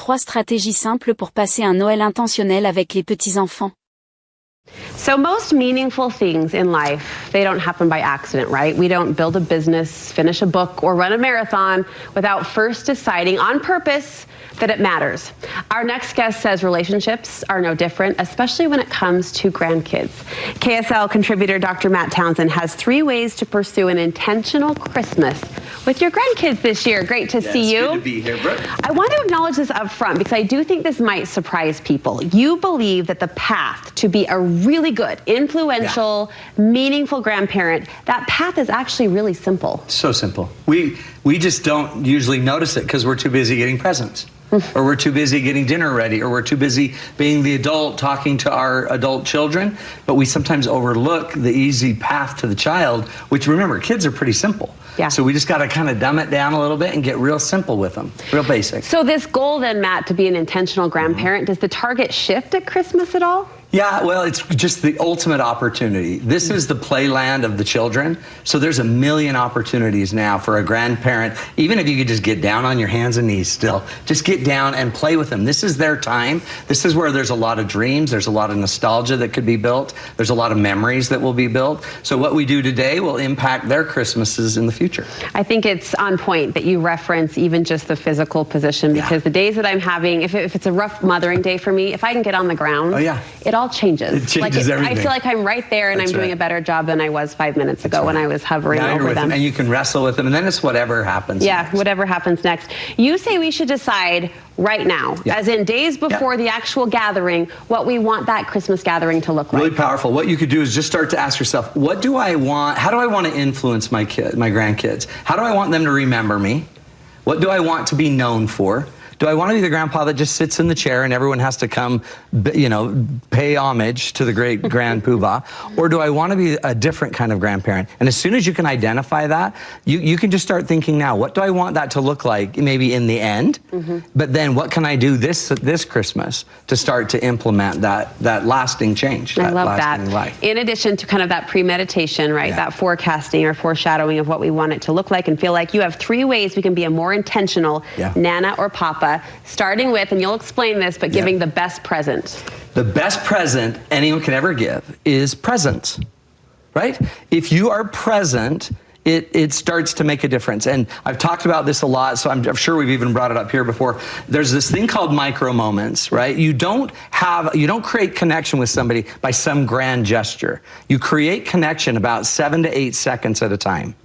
3 stratégies simples pour passer un Noël intentionnel avec les petits-enfants. So most meaningful things in life, they don't happen by accident, right? We don't build a business, finish a book, or run a marathon without first deciding on purpose that it matters. Our next guest says relationships are no different, especially when it comes to grandkids. KSL contributor Dr. Matt Townsend has 3 ways to pursue an intentional Christmas with your grandkids this year. Great to see you. Good to be here, Brooke. I want to acknowledge this up front because I do think this might surprise people. You believe that the path to be a really good, influential, meaningful grandparent, that path is actually really simple. So simple. We just don't usually notice it because we're too busy getting presents. Or we're too busy getting dinner ready, or we're too busy being the adult talking to our adult children, but we sometimes overlook the easy path to the child, which, remember, kids are pretty simple. Yeah. So we just got to kind of dumb it down a little bit and get real simple with them, real basic. So this goal then, Matt, to be an intentional grandparent, does the target shift at Christmas at all? Yeah, well, it's just the ultimate opportunity. This is the playland of the children. So there's a million opportunities now for a grandparent, even if you could just get down on your hands and knees still, just get down and play with them. This is their time. This is where there's a lot of dreams. There's a lot of nostalgia that could be built. There's a lot of memories that will be built. So what we do today will impact their Christmases in the future. I think it's on point that you reference even just the physical position, because the days that I'm having, if it's a rough mothering day for me, if I can get on the ground, it all changes. It changes everything. I feel like I'm right there and I'm doing a better job than I was 5 minutes ago when I was hovering over them. And you can wrestle with them, and then it's whatever happens next. Whatever happens next. You say we should decide right now, as in days before the actual gathering, what we want that Christmas gathering to look like. Really powerful. What you could do is just start to ask yourself, what do I want? How do I want to influence my grandkids? How do I want them to remember me? What do I want to be known for? Do I want to be the grandpa that just sits in the chair and everyone has to come, pay homage to the great grand poobah? Or do I want to be a different kind of grandparent? And as soon as you can identify that, you can just start thinking now, what do I want that to look like maybe in the end? But then what can I do this Christmas to start to implement that lasting change? I love that. Life. In addition to kind of that premeditation, right? That forecasting or foreshadowing of what we want it to look like and feel like, you have 3 ways we can be a more intentional Nana or Papa, starting with, and you'll explain this, but giving the best present. The best present anyone can ever give is presence, right? If you are present, it starts to make a difference. And I've talked about this a lot, so I'm sure we've even brought it up here before. There's this thing called micro moments, right? You don't create connection with somebody by some grand gesture. You create connection about 7 to 8 seconds at a time.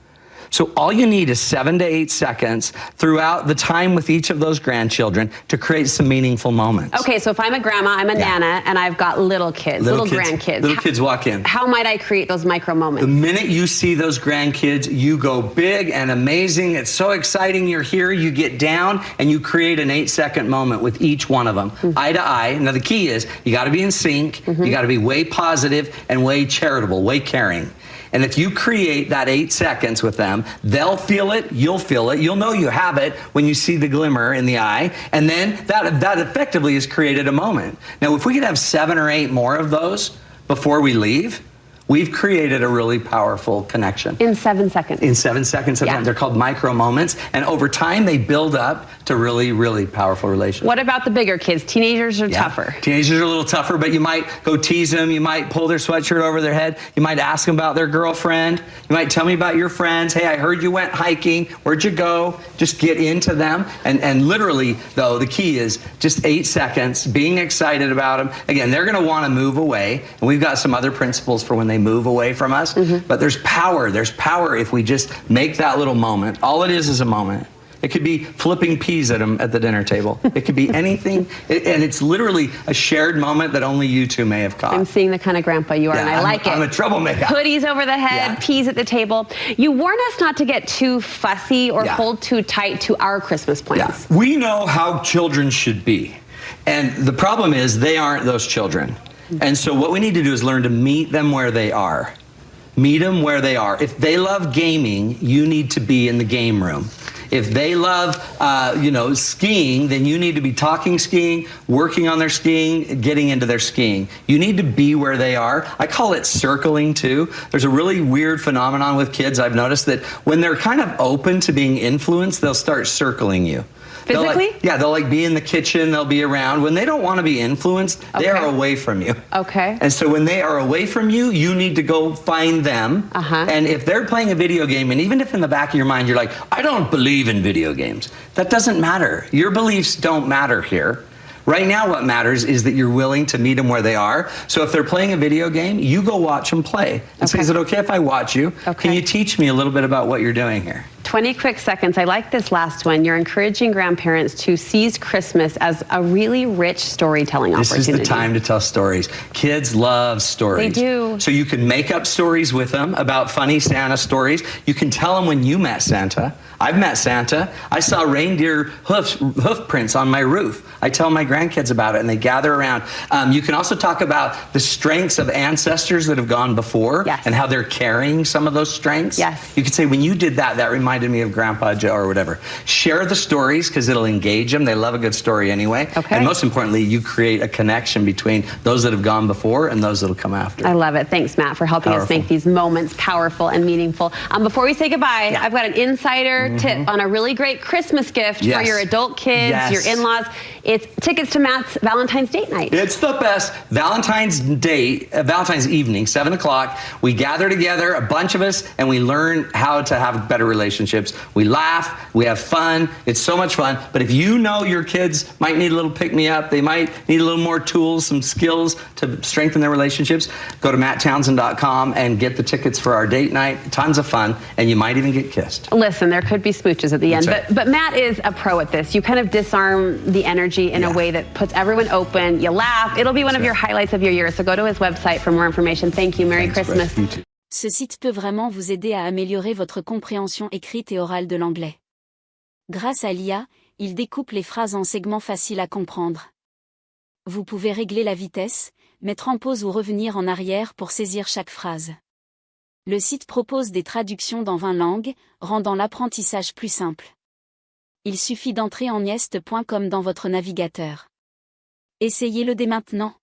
So all you need is 7 to 8 seconds throughout the time with each of those grandchildren to create some meaningful moments. Okay, so if I'm a grandma, I'm a Nana, and I've got little kids, little grandkids. Little kids walk in. How might I create those micro moments? The minute you see those grandkids, you go big and amazing. It's so exciting. You're here, you get down, and you create an 8-second moment with each one of them, eye to eye. Now the key is you got to be in sync. You got to be way positive and way charitable, way caring. And if you create that 8 seconds with them, they'll feel it, you'll feel it, you'll know you have it when you see the glimmer in the eye, and then that effectively has created a moment. Now, if we could have 7 or 8 more of those before we leave, we've created a really powerful connection. In 7 seconds. In 7 seconds of time. They're called micro moments, and over time they build up to really, really powerful relationships. What about the bigger kids? Teenagers are tougher. Teenagers are a little tougher, but you might go tease them. You might pull their sweatshirt over their head. You might ask them about their girlfriend. You might tell me about your friends. Hey, I heard you went hiking. Where'd you go? Just get into them. And literally, though, the key is just 8 seconds, being excited about them. Again, they're going to want to move away, and we've got some other principles for when they move away from us. But there's power. There's power if we just make that little moment. All it is a moment. It could be flipping peas at them at the dinner table. It could be anything, and it's literally a shared moment that only you two may have caught. I'm seeing the kind of grandpa you are, and I like it. I'm a troublemaker. Hoodies over the head, peas at the table. You warn us not to get too fussy or hold too tight to our Christmas plans. We know how children should be, and the problem is they aren't those children. And so what we need to do is learn to meet them where they are. Meet them where they are. If they love gaming, you need to be in the game room. If they love, skiing, then you need to be talking skiing, working on their skiing, getting into their skiing. You need to be where they are. I call it circling too. There's a really weird phenomenon with kids. I've noticed that when they're kind of open to being influenced, they'll start circling you. Physically? They'll like be in the kitchen, they'll be around. When they don't want to be influenced, they are away from you. Okay. And so when they are away from you, you need to go find them. And if they're playing a video game, and even if in the back of your mind you're like, I don't believe in video games, that doesn't matter. Your beliefs don't matter here. Right now what matters is that you're willing to meet them where they are. So if they're playing a video game, you go watch them play. And say, is it okay if I watch you? Can you teach me a little bit about what you're doing here? 20 quick seconds. I like this last one. You're encouraging grandparents to seize Christmas as a really rich storytelling opportunity. This is the time to tell stories. Kids love stories. They do. So you can make up stories with them about funny Santa stories. You can tell them when you met Santa. I've met Santa. I saw reindeer hoof prints on my roof. I tell my grandkids about it, and they gather around. You can also talk about the strengths of ancestors that have gone before and how they're carrying some of those strengths. Yes. You could say, when you did that, that reminded me of Grandpa Joe or whatever. Share the stories because it'll engage them. They love a good story anyway. And most importantly, you create a connection between those that have gone before and those that'll come after. I love it. Thanks, Matt, for helping us make these moments powerful and meaningful. Before we say goodbye, I've got an insider tip on a really great Christmas gift for your adult kids, your in-laws. It's tickets to Matt's Valentine's date night. It's the best. Valentine's evening, 7 o'clock. We gather together, a bunch of us, and we learn how to have better relationships. We laugh, we have fun. It's so much fun. But if you know your kids might need a little pick-me-up, they might need a little more tools, some skills to strengthen their relationships, go to matttownsend.com and get the tickets for our date night. Tons of fun, and you might even get kissed. Listen, there could be smooches at the end, but Matt is a pro at this. You kind of disarm the energy in a way that puts everyone open. You laugh. It'll be one of your highlights of your year, so go to his website for more information. Thank you. Merry Christmas. Ce site peut vraiment vous aider à améliorer votre compréhension écrite et orale de l'anglais. Grâce à l'IA, il découpe les phrases en segments faciles à comprendre. Vous pouvez régler la vitesse, mettre en pause ou revenir en arrière pour saisir chaque phrase. Le site propose des traductions dans 20 langues, rendant l'apprentissage plus simple. Il suffit d'entrer en nieste.com dans votre navigateur. Essayez-le dès maintenant.